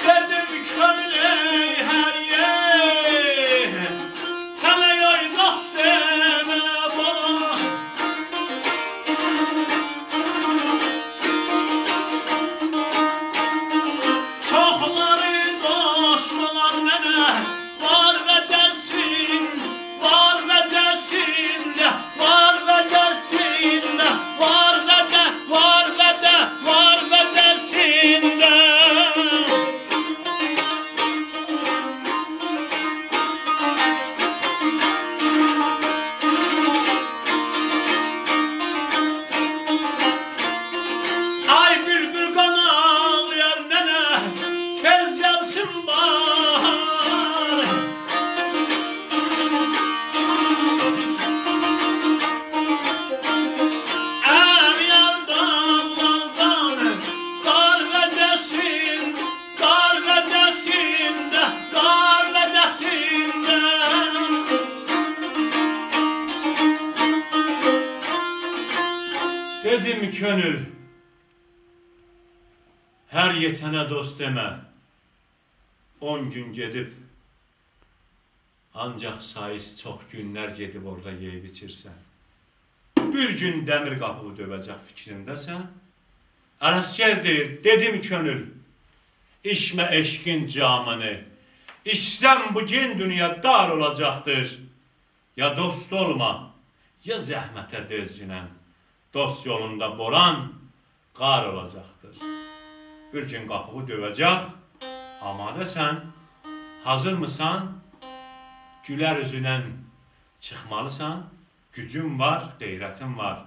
Dedim könley her yer, hele yoy dost deme bana. Çokları dost olan nene var ve desin, var ve desin, var ve desin, var ve de, var ve de, var ve desin de. Ay bülbül kan ağlayan nene, tez gelsin bahar. Er yandan maldan, kar ve desin, kar ve desin de, kar ve desin de. Dedim könül, her yetene dost deme. 10 gün gedib, ancaq sayısı çox günlər gedib orada yeyib içirsən. Bir gün dəmir qapını dövəcək fikrindəsən. Ələsgər deyir, dedim könül, içmə eşqin camını. İçsən bu gen dünya dar olacaqdır. Ya dost olma, ya zəhmətə dözgünən. Dost yolunda boran, qar olacaqdır. Bir gün qapını dövəcək, amadəsən, hazır mısan? Gülər üzündən çıxmalısan, gücün var, qeyrətin var.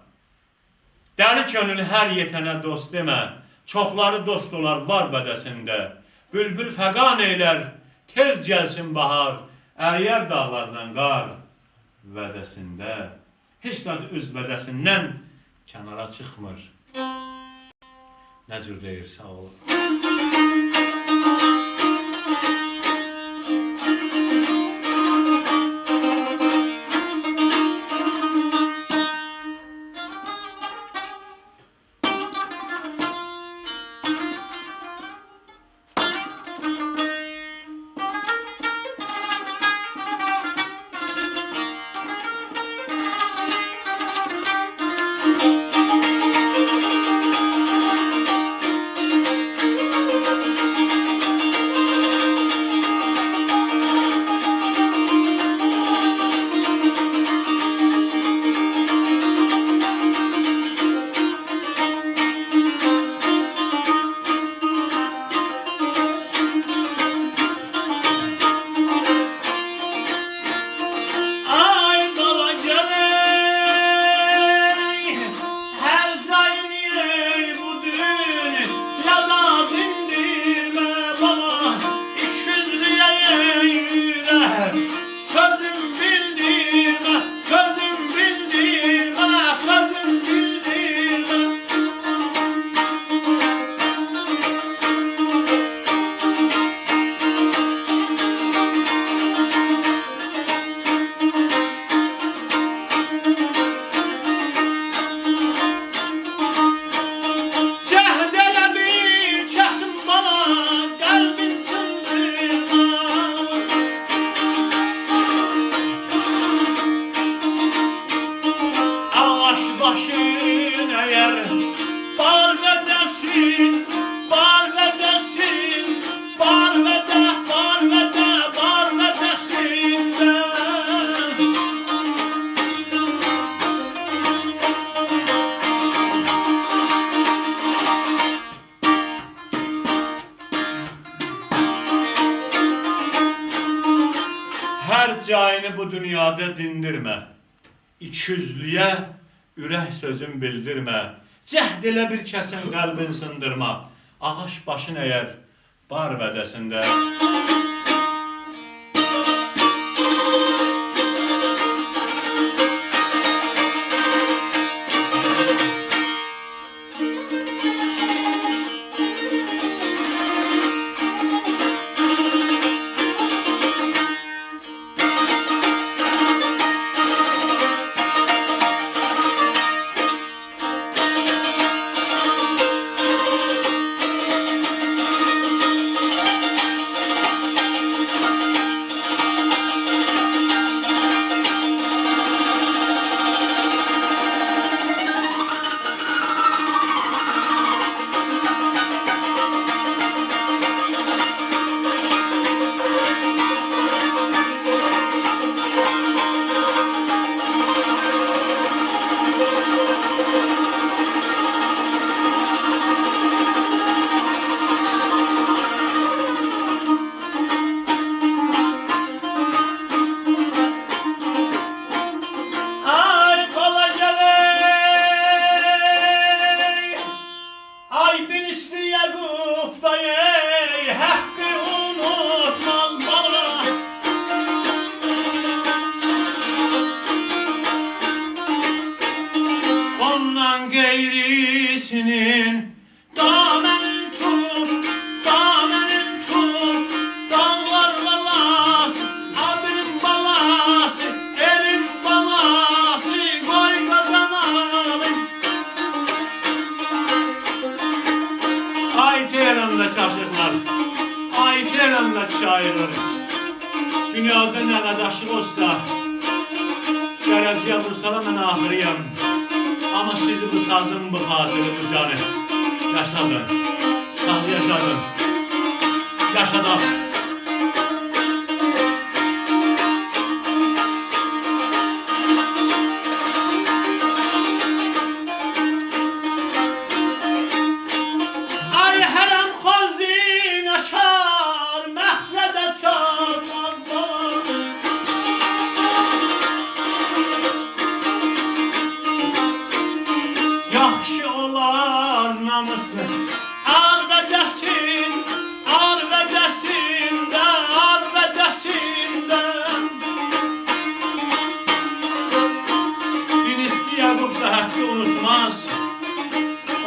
Dəli könül hər yetənə dost demə, çoxları dost olar var bədəsində. Bülbül fəqan eylər, tez gəlsin bahar, əriyər dağlardan qar vədəsində. Heç zat öz vədəsindən kənara çıxmır. Nə cür deyir, sağ olun. Her cayını bu dünyada dindirme. İkiyüzlüye ürək sözün bildirmə. Cəhd elə bir kəsin qəlbin sındırma. Ağaç başın əyər bar vədəsində. senin. Damenin tut, damenin tut, dağlar balası, abinin balası, elin balası, koy kazanalım. Ay Tehran'da çarşıklar, ay Tehran'da şairler. Dünyada ne adaşlık olsa, şerefsiye vursala ben ahiriyem. Ama sizi bu sazın bu hatırı bu canı. Yaşadım, saz yaşadım, yaşadım. Ay herem xazin aşar, məqsədə çatmazlar. Yaxşı olar namusu, arvədəsin, arvədəsində, arvədəsində. Bir istəyə bu həqqi unutmaz,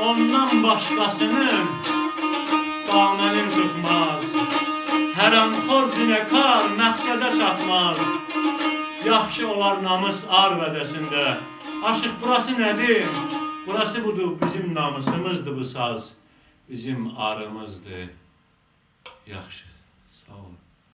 ondan başqasının damənin tutmaz. Hərəmxor zinəkar məqsədə çatmaz. Yaxşı olar namus arvədəsində. Aşıq burası nədir? Burası budur, bizim namusumuzdur bu saz. Bizim arımızdır. Yaxşı, sağ olun.